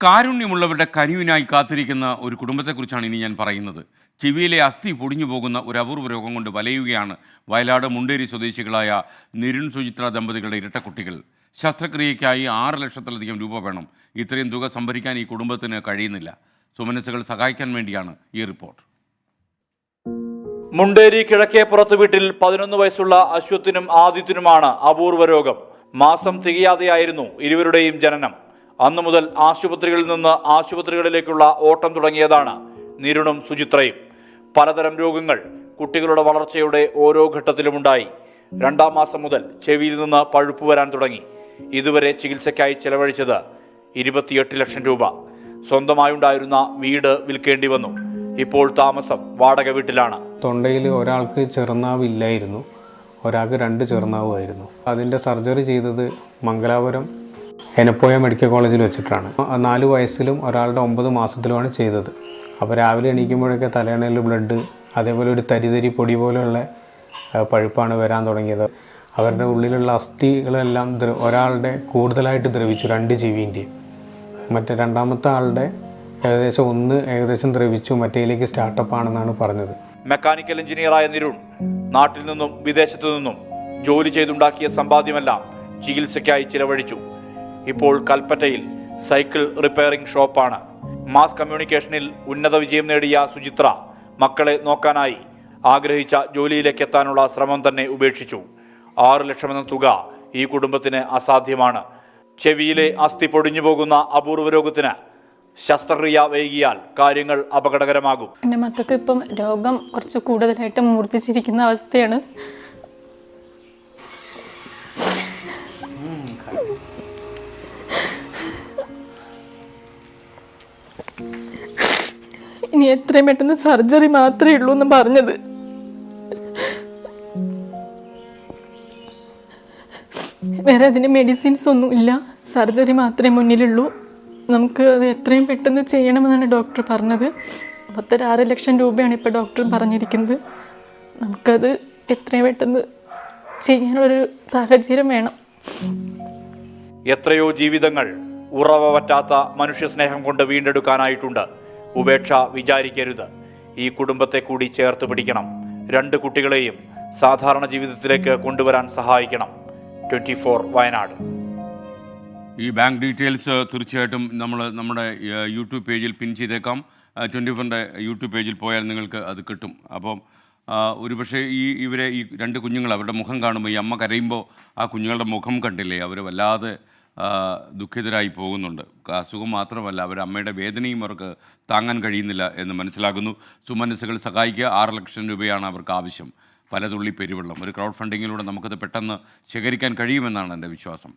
കാരുണ്യമുള്ളവരുടെ കനിവിനായി കാത്തിരിക്കുന്ന ഒരു കുടുംബത്തെക്കുറിച്ചാണ് ഇനി ഞാൻ പറയുന്നത്. ചെവിയിലെ അസ്ഥി പൊടിഞ്ഞു പോകുന്ന ഒരു അപൂർവ രോഗം കൊണ്ട് വലയുകയാണ് വയലാട് മുണ്ടേരി സ്വദേശികളായ നിരുൺ സുചിത്ര ദമ്പതികളുടെ ഇരട്ടക്കുട്ടികൾ. ശസ്ത്രക്രിയയ്ക്കായി 6 ലക്ഷത്തിലധികം രൂപ വേണം. ഇത്രയും തുക സംഭരിക്കാൻ ഈ കുടുംബത്തിന് കഴിയുന്നില്ല. സുമനസ്സുകൾ സഹായിക്കാൻ വേണ്ടിയാണ് ഈ റിപ്പോർട്ട്. മുണ്ടേരി കിഴക്കേപ്പുറത്ത് വീട്ടിൽ 11 വയസ്സുള്ള അശ്വത്തിനും ആദിത്യനുമാണ് അപൂർവ രോഗം. മാസം തികയാതെയായിരുന്നു ഇരുവരുടെയും ജനനം. അന്നു മുതൽ ആശുപത്രികളിൽ നിന്ന് ആശുപത്രികളിലേക്കുള്ള ഓട്ടം തുടങ്ങിയതാണ് നിരുണും സുചിത്രയും. പലതരം രോഗങ്ങൾ കുട്ടികളുടെ വളർച്ചയുടെ ഓരോ ഘട്ടത്തിലുമുണ്ടായി. 2ാം മാസം മുതൽ ചെവിയിൽ നിന്ന് പഴുപ്പ് വരാൻ തുടങ്ങി. ഇതുവരെ ചികിത്സയ്ക്കായി ചെലവഴിച്ചത് 28 ലക്ഷം രൂപ. സ്വന്തമായുണ്ടായിരുന്ന വീട് വിൽക്കേണ്ടി വന്നു. ഇപ്പോൾ താമസം വാടക വീട്ടിലാണ്. തൊണ്ടയിൽ ഒരാൾക്ക് ചെറുനാവില്ലായിരുന്നു, ഒരാൾക്ക് 2 ചെറുനാവുമായിരുന്നു. അതിൻ്റെ സർജറി ചെയ്തത് മംഗലാപുരം എനപ്പോയ മെഡിക്കൽ കോളേജിൽ വെച്ചിട്ടാണ്. 4 വയസ്സിലും ഒരാളുടെ 9 മാസത്തിലുമാണ് ചെയ്തത്. അപ്പോൾ രാവിലെ എണീക്കുമ്പോഴൊക്കെ തലയണയിൽ ബ്ലഡ്, അതേപോലെ ഒരു തരി പൊടി പോലെയുള്ള പഴുപ്പാണ് വരാൻ തുടങ്ങിയത്. അവരുടെ ഉള്ളിലുള്ള അസ്ഥികളെല്ലാം ഒരാളുടെ കൂടുതലായിട്ട് ദ്രവിച്ചു, 2 ചെവിൻ്റെയും. മറ്റേ രണ്ടാമത്തെ ആളുടെ ഏകദേശം ദ്രവിച്ചു, മറ്റേലേക്ക് സ്റ്റാർട്ടപ്പ് ആണെന്നാണ് പറഞ്ഞത്. മെക്കാനിക്കൽ എഞ്ചിനീയറായ നിരുൺ നാട്ടിൽ നിന്നും വിദേശത്തു നിന്നും ജോലി ചെയ്തുണ്ടാക്കിയ സമ്പാദ്യമെല്ലാം ചികിത്സയ്ക്കായി ചിലവഴിച്ചു. ഇപ്പോൾ കൽപ്പറ്റയിൽ സൈക്കിൾ റിപ്പയറിംഗ് ഷോപ്പാണ്. മാസ് കമ്മ്യൂണിക്കേഷനിൽ ഉന്നത വിജയം നേടിയ സുചിത്ര മക്കളെ നോക്കാനായി ആഗ്രഹിച്ച ജോലിയിലേക്ക് എത്താനുള്ള ശ്രമം തന്നെ ഉപേക്ഷിച്ചു. 6 ലക്ഷമെന്ന തുക ഈ കുടുംബത്തിന് അസാധ്യമാണ്. ചെവിയിലെ അസ്ഥി പൊടിഞ്ഞു പോകുന്ന അപൂർവ രോഗത്തിന് ശസ്ത്രക്രിയ വൈകിയാൽ കാര്യങ്ങൾ അപകടകരമാകും. എൻ്റെ മക്കൾക്ക് ഇപ്പം രോഗം കുറച്ച് കൂടുതലായിട്ട് മൂർച്ഛിച്ചിരിക്കുന്ന അവസ്ഥയാണ്. ഇനി എത്രയും പെട്ടെന്ന് സർജറി മാത്രമേ ഉള്ളൂ എന്ന് പറഞ്ഞത്. വേറെ അതിന് മെഡിസിൻസ് ഒന്നും ഇല്ല, സർജറി മാത്രമേ മുന്നിലുള്ളൂ. നമുക്ക് അത് എത്രയും പെട്ടെന്ന് ചെയ്യണമെന്നാണ് ഡോക്ടർ പറഞ്ഞത്. 6 ലക്ഷം രൂപയാണ് ഇപ്പോൾ ഡോക്ടർ പറഞ്ഞിരിക്കുന്നത്. നമുക്കത് എത്രയും പെട്ടെന്ന് ചെയ്യാനൊരു സാഹചര്യം വേണം. എത്രയോ ജീവിതങ്ങൾ ഉറവ പറ്റാത്ത മനുഷ്യസ്നേഹം കൊണ്ട് വീണ്ടെടുക്കാനായിട്ടുണ്ട്. ഉപേക്ഷ വിചാരിക്കരുത്. ഈ കുടുംബത്തെ കൂടി ചേർത്ത് പിടിക്കണം. 2 കുട്ടികളെയും സാധാരണ ജീവിതത്തിലേക്ക് കൊണ്ടുവരാൻ സഹായിക്കണം. 24 വയനാട്. ഈ ബാങ്ക് ഡീറ്റെയിൽസ് തീർച്ചയായിട്ടും നമ്മുടെ യൂട്യൂബ് പേജിൽ പിൻ ചെയ്തേക്കാം. 24ൻ്റെ യൂട്യൂബ് പേജിൽ പോയാൽ നിങ്ങൾക്ക് അത് കിട്ടും. അപ്പം ഒരുപക്ഷെ ഇവരെ ഈ 2 കുഞ്ഞുങ്ങൾ അവരുടെ മുഖം കാണുമ്പോൾ, ഈ അമ്മ കരയുമ്പോൾ ആ കുഞ്ഞുങ്ങളുടെ മുഖം കണ്ടില്ലേ, അവർ വല്ലാതെ ദുഃഖിതരായി പോകുന്നുണ്ട്. അസുഖം മാത്രമല്ല, അവർ അമ്മയുടെ വേദനയും അവർക്ക് താങ്ങാൻ കഴിയുന്നില്ല എന്ന് മനസ്സിലാകുന്നു. സുമനസ്സുകൾ സഹായിക്കുക. 6 ലക്ഷം രൂപയാണ് അവർക്ക് ആവശ്യം. പലതുള്ളി പെരുവെള്ളം. ഒരു ക്രൗഡ് ഫണ്ടിങ്ങിലൂടെ നമുക്കത് പെട്ടെന്ന് ശേഖരിക്കാൻ കഴിയുമെന്നാണ് എൻ്റെ വിശ്വാസം.